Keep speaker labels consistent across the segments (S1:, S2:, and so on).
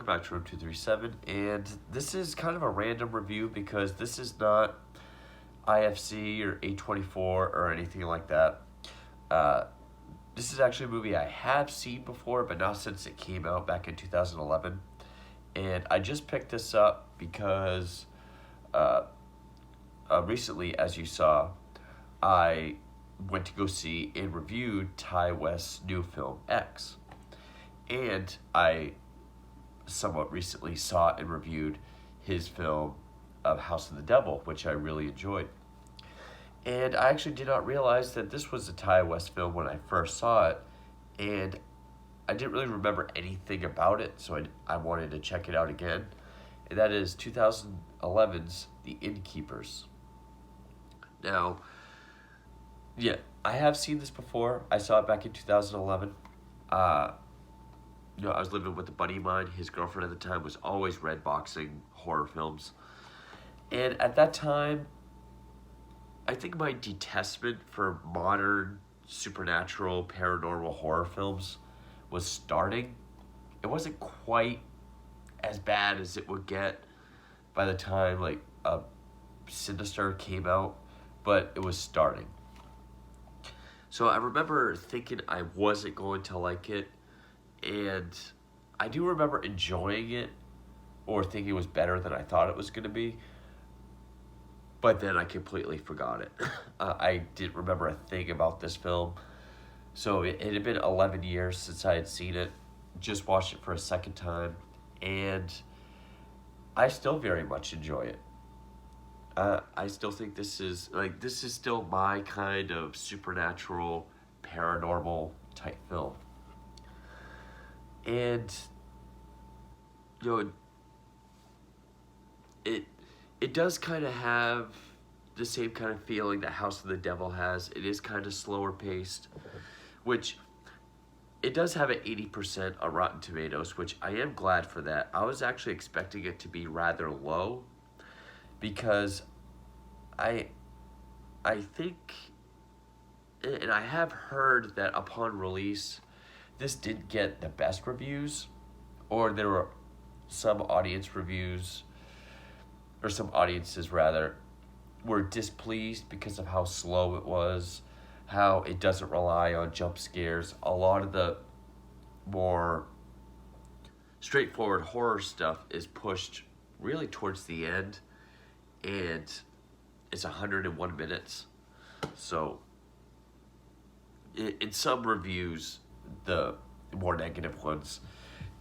S1: welcome back to Room 237, and this is kind of a random review because this is not IFC or A24 or anything like that. This is actually a movie I have seen before, but not since it came out back in 2011. And I just picked this up because recently, as you saw, I went to go see and reviewed Ty West's new film, X. And I somewhat recently saw and reviewed his film of House of the Devil, which I really enjoyed. And I actually did not realize that this was a Ty West film when I first saw it, and I didn't really remember anything about it, so I wanted to check it out again. And that is 2011's The Innkeepers. Now, yeah, I have seen this before. I saw it back in 2011. I was living with a buddy of mine. His girlfriend at the time was always red boxing horror films. And at that time, I think my detestment for modern supernatural paranormal horror films was starting. It wasn't quite as bad as it would get by the time Sinister came out, but it was starting. So I remember thinking I wasn't going to like it, and I do remember enjoying it or thinking it was better than I thought it was going to be. But then I completely forgot it. I didn't remember a thing about this film. So it had been 11 years since I had seen it. Just watched it for a second time. And I still very much enjoy it. I still think this is still my kind of supernatural, paranormal type film. And, it does kind of have the same kind of feeling that House of the Devil has. It is kind of slower paced, which it does have an 80% on Rotten Tomatoes, which I am glad for that. I was actually expecting it to be rather low because I think, and I have heard that upon release, this didn't get the best reviews, or there were some audiences rather, were displeased because of how slow it was, how it doesn't rely on jump scares. A lot of the more straightforward horror stuff is pushed really towards the end, and it's 101 minutes. So in some reviews, the more negative ones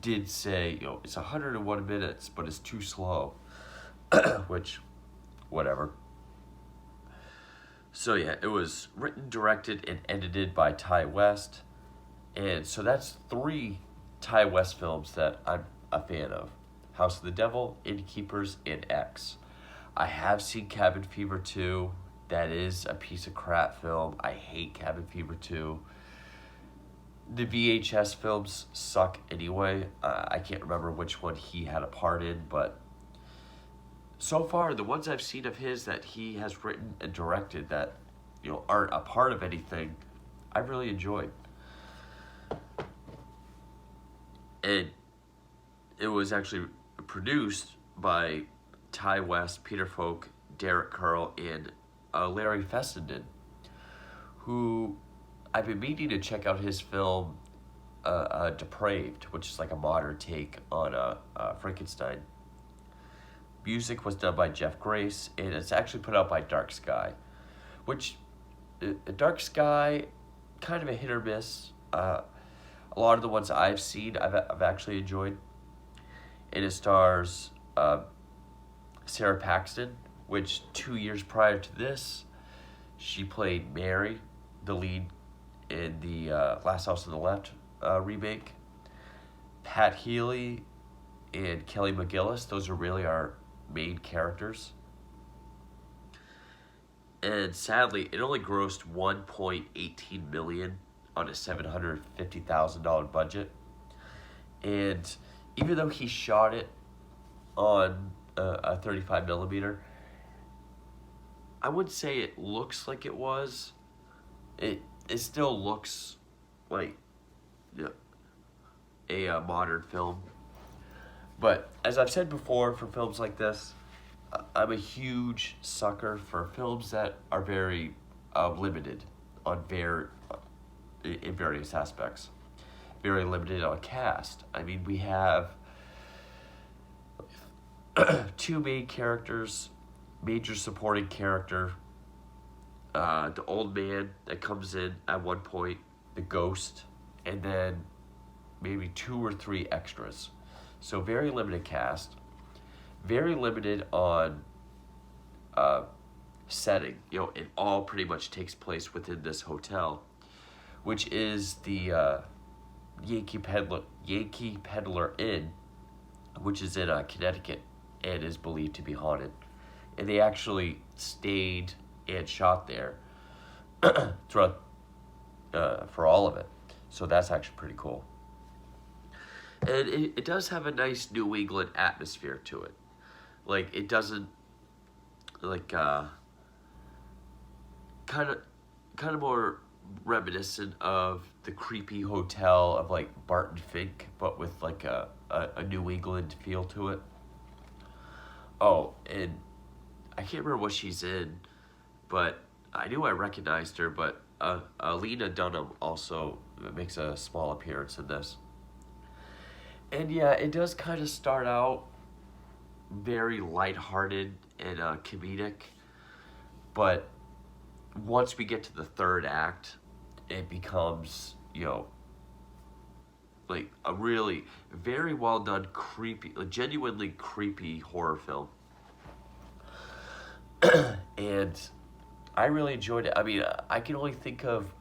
S1: did say, it's 101 minutes, but it's too slow. Which, whatever. So yeah, it was written, directed, and edited by Ty West. And so that's 3 Ty West films that I'm a fan of. House of the Devil, Innkeepers, and X. I have seen Cabin Fever 2. That is a piece of crap film. I hate Cabin Fever 2. The VHS films suck anyway. I can't remember which one he had a part in, but so far, the ones I've seen of his that he has written and directed that, aren't a part of anything, I've really enjoyed. And it was actually produced by Ty West, Peter Falk, Derek Curl, and Larry Fessenden, who I've been meaning to check out his film, Depraved, which is like a modern take on Frankenstein. Music was done by Jeff Grace, and it's actually put out by Dark Sky, which, Dark Sky, kind of a hit or miss. A lot of the ones I've seen, I've actually enjoyed. And it stars Sarah Paxton, which 2 years prior to this, she played Mary, the lead in the Last House on the Left remake. Pat Healy and Kelly McGillis, those are really our main characters. And sadly, it only grossed $1.18 million on a $750,000 budget. And even though he shot it on a 35 millimeter, I wouldn't say it looks like it was. It still looks like a modern film. But as I've said before, for films like this, I'm a huge sucker for films that are very limited on in various aspects. Very limited on cast. I mean, we have two main characters, major supporting character, the old man that comes in at one point, the ghost, and then maybe two or three extras. So very limited cast, very limited on setting. It all pretty much takes place within this hotel, which is the Yankee Peddler Inn, which is in Connecticut and is believed to be haunted. And they actually stayed and shot there throughout for all of it. So that's actually pretty cool. And it does have a nice New England atmosphere to it. Like, it doesn't, like, kind of more reminiscent of the creepy hotel of, like, Barton Fink, but with, like, a New England feel to it. Oh, and I can't remember what she's in, but I knew I recognized her, but Lena Dunham also makes a small appearance in this. And yeah, it does kind of start out very lighthearted and comedic, but once we get to the third act, it becomes, like a really very well done, creepy, genuinely creepy horror film. And I really enjoyed it. I mean, I can only think of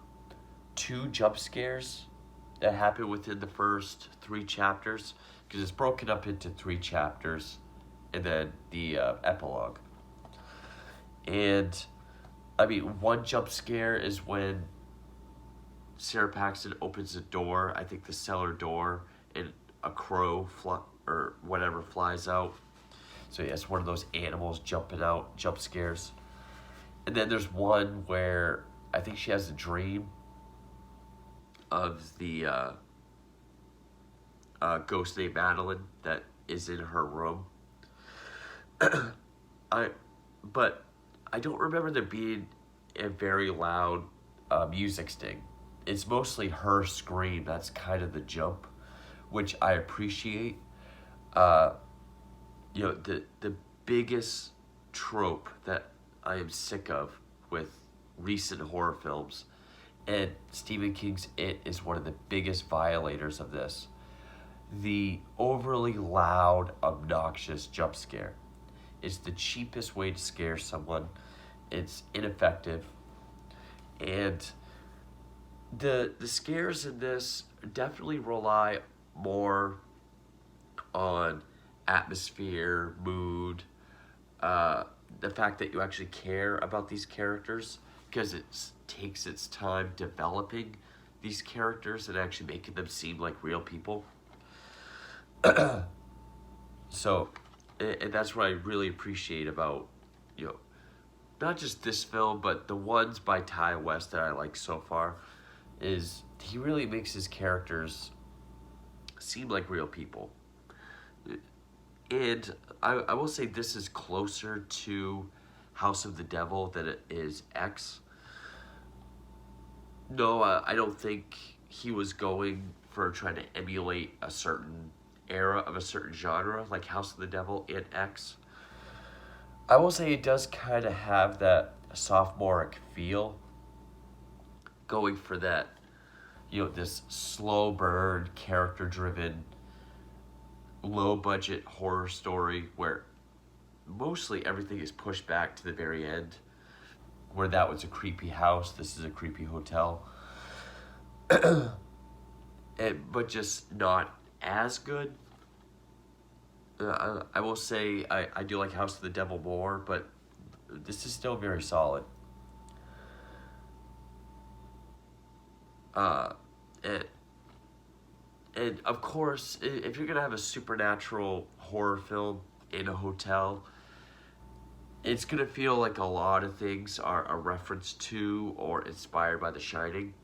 S1: two jump scares that happen within the first three chapters, because it's broken up into three chapters and then the epilogue. And I mean, one jump scare is when Sarah Paxton opens the door, I think the cellar door, and a crow or whatever flies out. So yeah, it's one of those animals jumping out, jump scares. And then there's one where I think she has a dream of the ghost named Madeline that is in her room. But I don't remember there being a very loud music sting. It's mostly her scream. That's kind of the jump, which I appreciate. The biggest trope that I am sick of with recent horror films, and Stephen King's It is one of the biggest violators of this. The overly loud, obnoxious jump scare. It's the cheapest way to scare someone. It's ineffective. And the scares in this definitely rely more on atmosphere, mood, the fact that you actually care about these characters, because it takes its time developing these characters and actually making them seem like real people. So, and that's what I really appreciate about, not just this film, but the ones by Ty West that I like so far, is he really makes his characters seem like real people. And I will say this is closer to House of the Devil than it is X. No, I don't think he was going for trying to emulate a certain era of a certain genre like House of the Devil and X. I will say it does kind of have that sophomoric feel, going for that, this slow burn, character driven, low budget horror story where mostly everything is pushed back to the very end, where that was a creepy house, this is a creepy hotel. But just not as good. I will say I do like House of the Devil more, but this is still very solid. And of course, if you're gonna have a supernatural horror film in a hotel, it's gonna feel like a lot of things are a reference to or inspired by The Shining.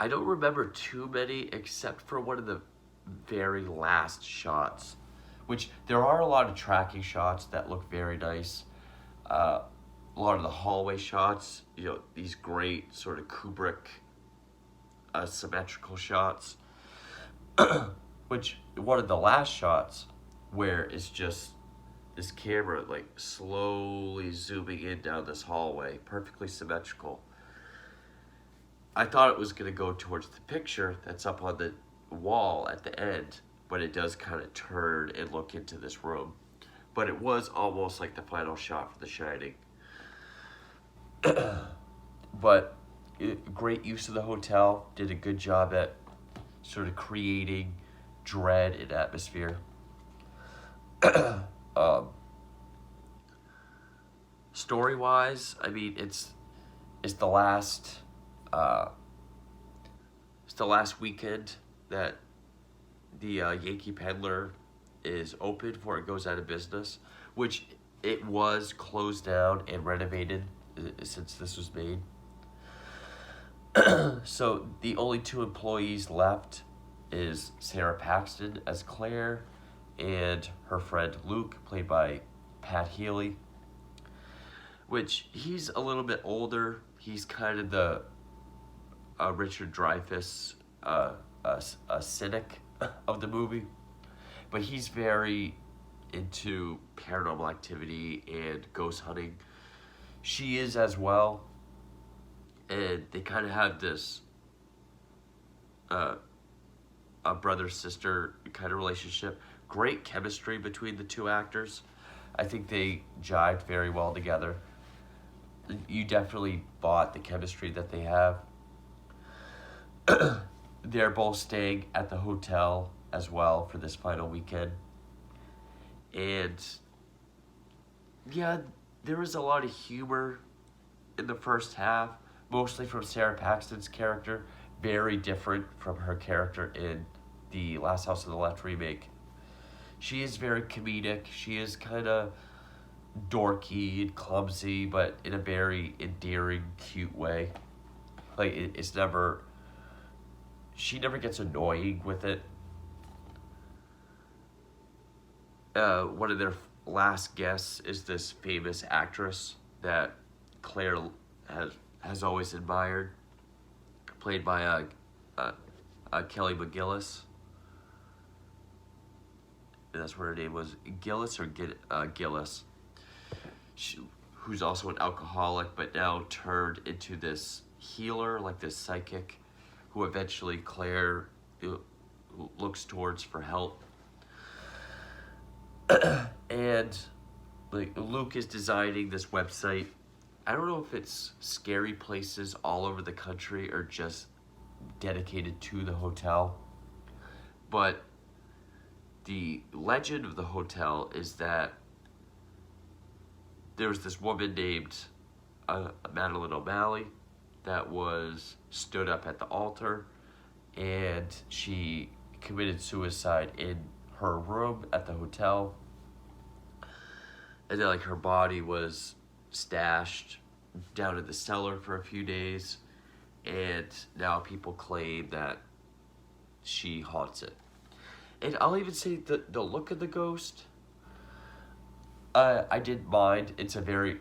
S1: I don't remember too many, except for one of the very last shots, which there are a lot of tracking shots that look very nice. A lot of the hallway shots, these great sort of Kubrick symmetrical shots, which one of the last shots where it's just this camera like slowly zooming in down this hallway, perfectly symmetrical. I thought it was going to go towards the picture that's up on the wall at the end, but it does kind of turn and look into this room. But it was almost like the final shot for The Shining. But great use of the hotel, did a good job at sort of creating dread and atmosphere. Story-wise, I mean, it's the last weekend that the Yankee Peddler is open before it goes out of business, which it was closed down and renovated since this was made. So the only two employees left is Sarah Paxton as Claire and her friend Luke, played by Pat Healy, which he's a little bit older. He's kind of the Richard Dreyfuss a cynic of the movie, but he's very into paranormal activity and ghost hunting. She is as well, and they kind of have this a brother-sister kind of relationship. Great chemistry between the two actors. I think they jived very well together. You definitely bought the chemistry that they have. They're both staying at the hotel as well for this final weekend. And yeah, there was a lot of humor in the first half, mostly from Sarah Paxton's character, very different from her character in the Last House on the Left remake. She is very comedic. She is kind of dorky and clumsy, but in a very endearing, cute way. Like, it's never... She never gets annoying with it. One of their last guests is this famous actress that Claire has always admired, played by Kelly McGillis. And that's what her name was, Gillis or Gillis. Who's also an alcoholic, but now turned into this healer, like this psychic, who eventually Claire looks towards for help. And like Luke is designing this website. I don't know if it's scary places all over the country or just dedicated to the hotel. But the legend of the hotel is that there was this woman named Madeline O'Malley that stood up at the altar, and she committed suicide in her room at the hotel. And then, like, her body was stashed down in the cellar for a few days, and now people claim that she haunts it. And I'll even say the look of the ghost, I didn't mind. It's very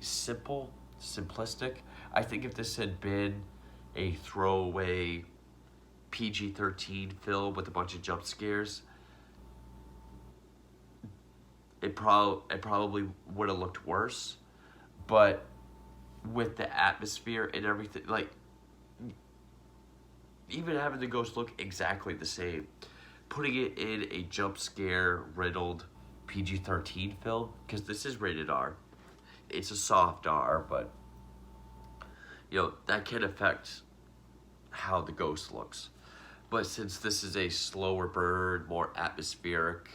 S1: simplistic. I think if this had been a throwaway PG-13 film with a bunch of jump scares, it probably would have looked worse. But with the atmosphere and everything, like, even having the ghost look exactly the same, putting it in a jump scare riddled PG-13 film, because this is rated R. It's a soft R, but that can affect how the ghost looks. But since this is a slower burn, more atmospheric,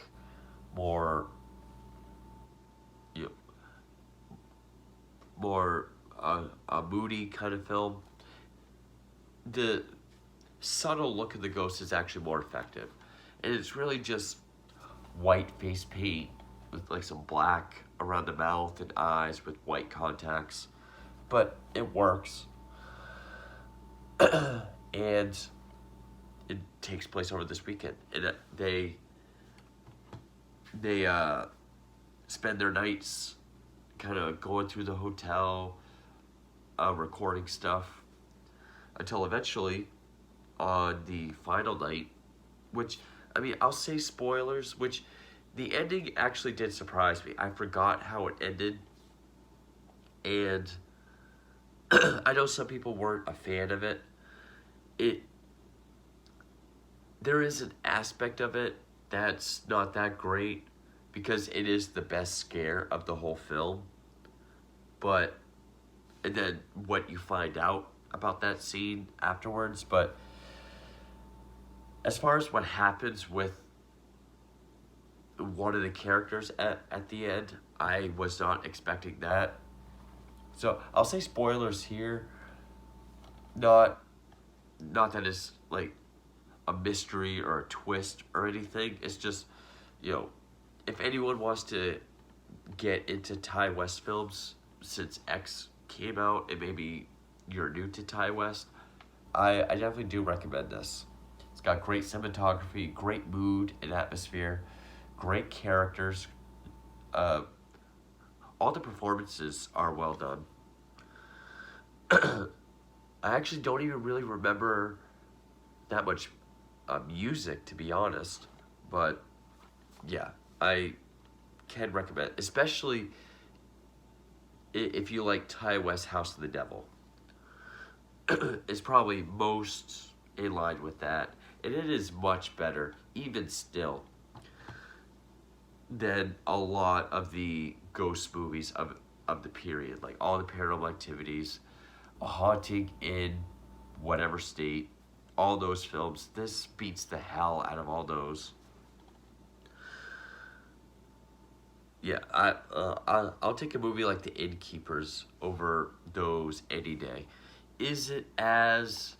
S1: more a moody kind of film, the subtle look of the ghost is actually more effective. And it's really just white face paint with like some black around the mouth and eyes with white contacts. But it works. And it takes place over this weekend, and they spend their nights kind of going through the hotel, recording stuff, until eventually, on the final night, which, I mean, I'll say spoilers, which the ending actually did surprise me. I forgot how it ended, and I know some people weren't a fan of it. It There is an aspect of it that's not that great because it is the best scare of the whole film. But and then what you find out about that scene afterwards, but as far as what happens with one of the characters at the end, I was not expecting that. So I'll say spoilers here. Not not that it's like a mystery or a twist or anything. It's just, you know, if anyone wants to get into Ty West films since X came out, and maybe you're new to Ty West, I definitely do recommend this. It's got great cinematography, great mood and atmosphere, great characters. Uh, all the performances are well done. I actually don't even really remember that much music, to be honest. But yeah, I can recommend, especially if you like Ty West House of the Devil. It's probably most in line with that, and it is much better, even still, than a lot of the ghost movies of the period, like all the Paranormal Activities, A Haunting in whatever state, all those films. This beats the hell out of all those. Yeah, I'll take a movie like The Innkeepers over those any day. Is it as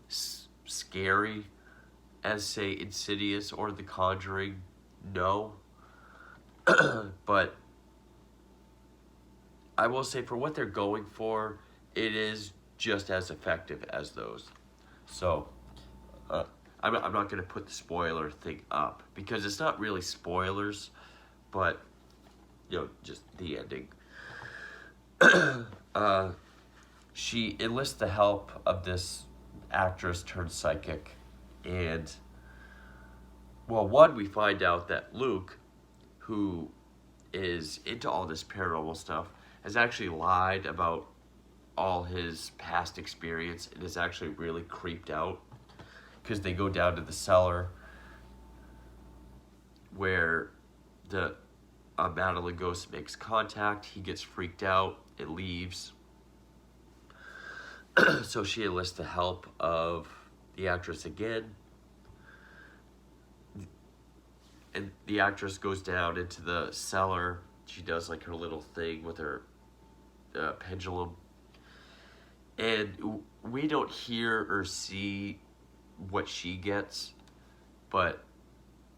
S1: scary as, say, Insidious or The Conjuring? No. But I will say, for what they're going for, it is just as effective as those. So, uh, I'm not going to put the spoiler thing up because it's not really spoilers, but, you know, just the ending. uh, she enlists the help of this actress turned psychic, and, well, one, we find out that Luke, who is into all this paranormal stuff, has actually lied about all his past experience and is actually really creeped out because they go down to the cellar where the Madeline ghost makes contact. He gets freaked out. It leaves. So she enlists the help of the actress again. And the actress goes down into the cellar. She does like her little thing with her pendulum. And we don't hear or see what she gets, but,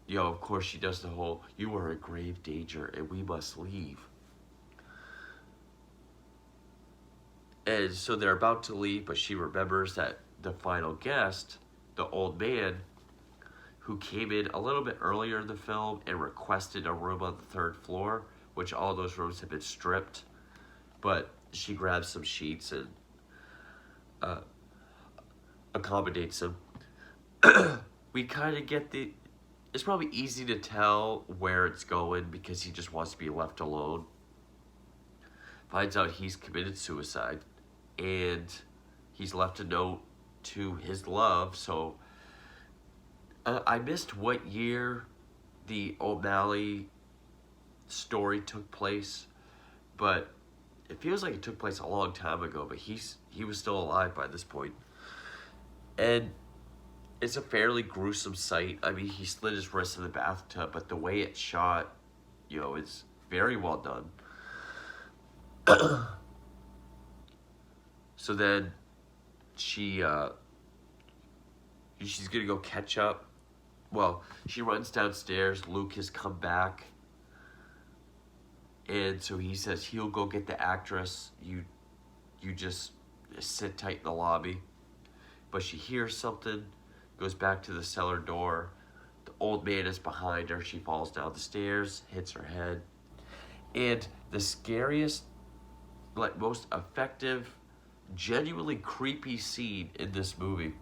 S1: you know, of course she does the whole, "You are in grave danger and we must leave." And so they're about to leave, but she remembers that the final guest, the old man, who came in a little bit earlier in the film and requested a room on the third floor, which all those rooms have been stripped, but she grabs some sheets and accommodates him. We kind of get it's probably easy to tell where it's going because he just wants to be left alone. Finds out he's committed suicide, and he's left a note to his love. So I missed what year the O'Malley story took place, but it feels like it took place a long time ago, but he was still alive by this point. And it's a fairly gruesome sight. I mean, he slid his wrist in the bathtub, but the way it's shot, you know, is very well done. So then she's gonna go catch up. Well, she runs downstairs. Luke has come back, and so he says he'll go get the actress. You just sit tight in the lobby. But she hears something. goes back to the cellar door. The old man is behind her. She falls down the stairs, hits her head. And the scariest, like most effective, genuinely creepy scene in this movie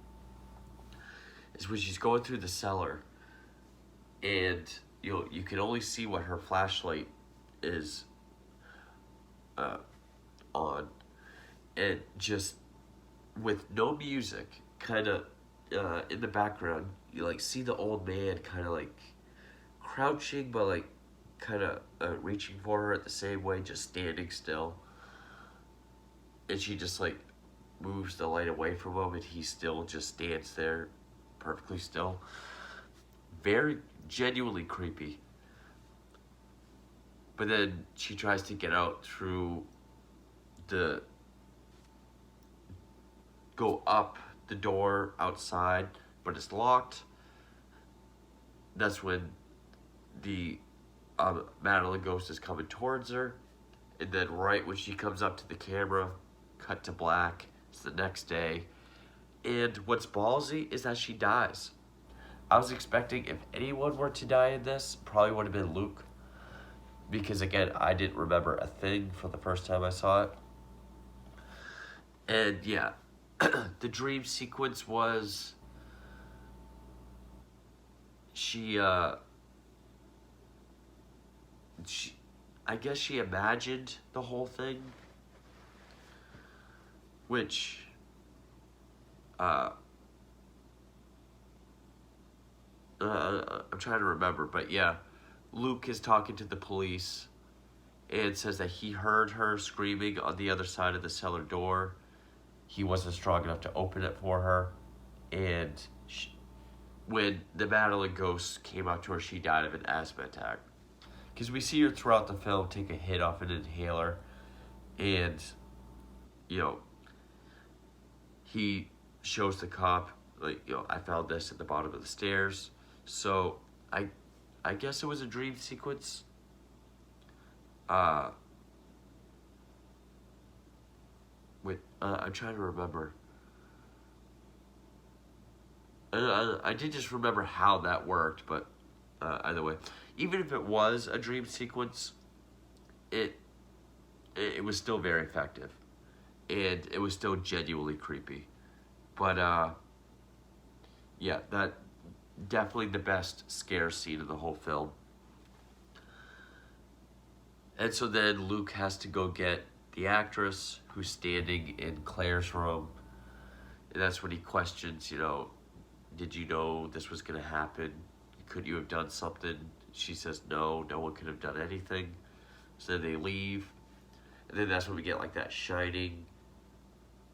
S1: is when she's going through the cellar, and you can only see what her flashlight is uh, on, and just with no music, kind of in the background, you like see the old man kind of like crouching, but like kind of reaching for her at the same way, just standing still, and she just like moves the light away from him, and he still just stands there, perfectly still. Very genuinely creepy. But then she tries to get out through the go up the door outside, but it's locked. That's when the Madeline ghost is coming towards her, and then right when she comes up to the camera, cut to black. It's the next day, and what's ballsy is that she dies. I was expecting if anyone were to die in this, probably would have been Luke, because again, I didn't remember a thing from the first time I saw it. And yeah, the dream sequence was she I guess she imagined the whole thing, which I'm trying to remember, but yeah, Luke is talking to the police and says that he heard her screaming on the other side of the cellar door. He wasn't strong enough to open it for her, and when the Madeline ghost came out to her, she died of an asthma attack. Because we see her throughout the film take a hit off an inhaler, and he shows the cop, like, I found this at the bottom of the stairs. So I guess it was a dream sequence. I'm trying to remember. I did just remember how that worked, but either way, even if it was a dream sequence, it was still very effective, and it was still genuinely creepy. But yeah, that definitely the best scare scene of the whole film. And so then Luke has to go get the actress who's standing in Claire's room, and that's when he questions, did you know this was going to happen? Could you have done something? She says, no one could have done anything. So then they leave. And then that's when we get like that shining,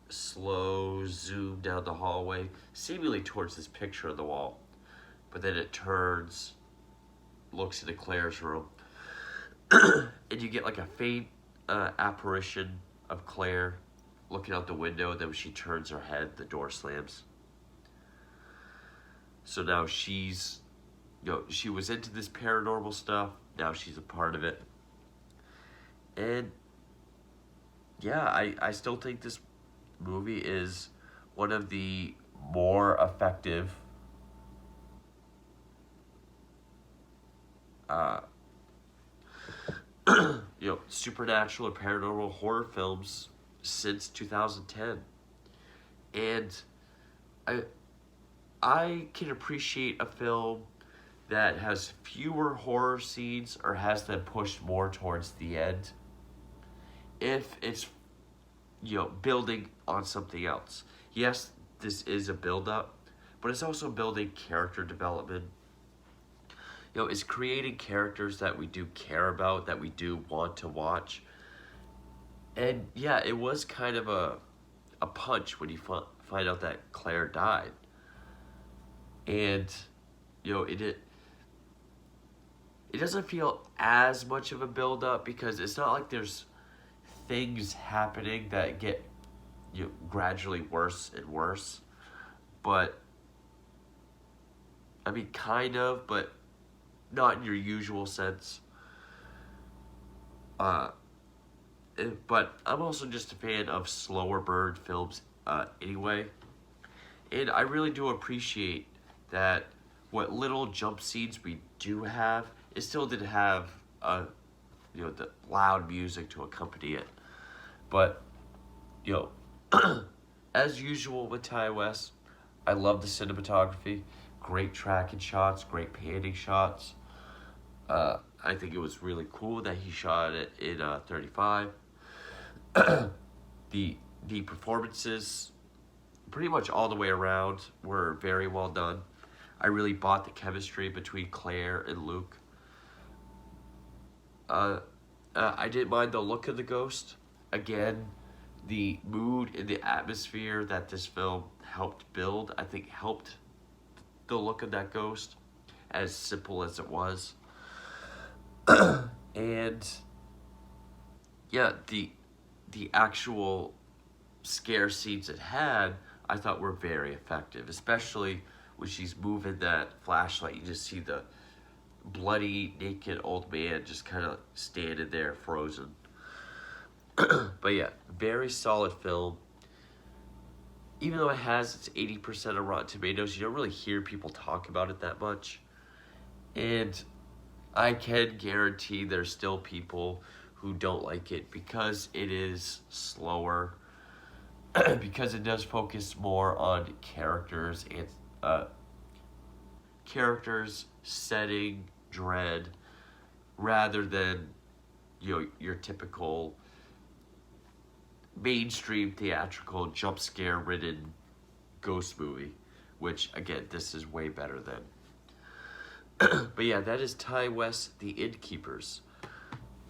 S1: slow zoom down the hallway, seemingly towards this picture on the wall. But then it turns, looks into Claire's room. And you get like a faint apparition of Claire looking out the window. And then when she turns her head, the door slams. So now she's, she was into this paranormal stuff. Now she's a part of it. And yeah, I still think this movie is one of the more effective supernatural or paranormal horror films since 2010. And I can appreciate a film that has fewer horror scenes or has them pushed more towards the end if it's building on something else. Yes, this is a build-up, but it's also building character development. It's creating characters that we do care about, that we do want to watch. And yeah, it was kind of a punch when you find out that Claire died. And it doesn't feel as much of a build-up, because it's not like there's things happening that get gradually worse and worse. But I mean, kind of, but not in your usual sense. But I'm also just a fan of slower burn films anyway. And I really do appreciate that what little jump scenes we do have, it still did have the loud music to accompany it. But, you know, as usual with Ty West, I love the cinematography. Great tracking shots, great panning shots. I think it was really cool that he shot it in 35. The performances, pretty much all the way around, were very well done. I really bought the chemistry between Claire and Luke. I didn't mind the look of the ghost. Again, the mood and the atmosphere that this film helped build, I think helped the look of that ghost, as simple as it was. And yeah, the actual scare scenes it had, I thought were very effective, especially when she's moving that flashlight. You just see the bloody, naked old man just kind of standing there frozen. But yeah, very solid film. Even though it has its 80% of Rotten Tomatoes, you don't really hear people talk about it that much. And I can guarantee there's still people who don't like it because it is slower, because it does focus more on characters and setting, dread, rather than your typical mainstream theatrical jump scare ridden ghost movie, which again this is way better than. But yeah, that is Ty West, The Innkeepers.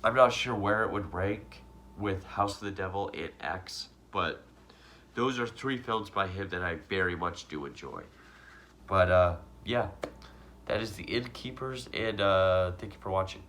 S1: I'm not sure where it would rank with House of the Devil and X, but those are 3 films by him that I very much do enjoy. But yeah, that is The Innkeepers, and thank you for watching.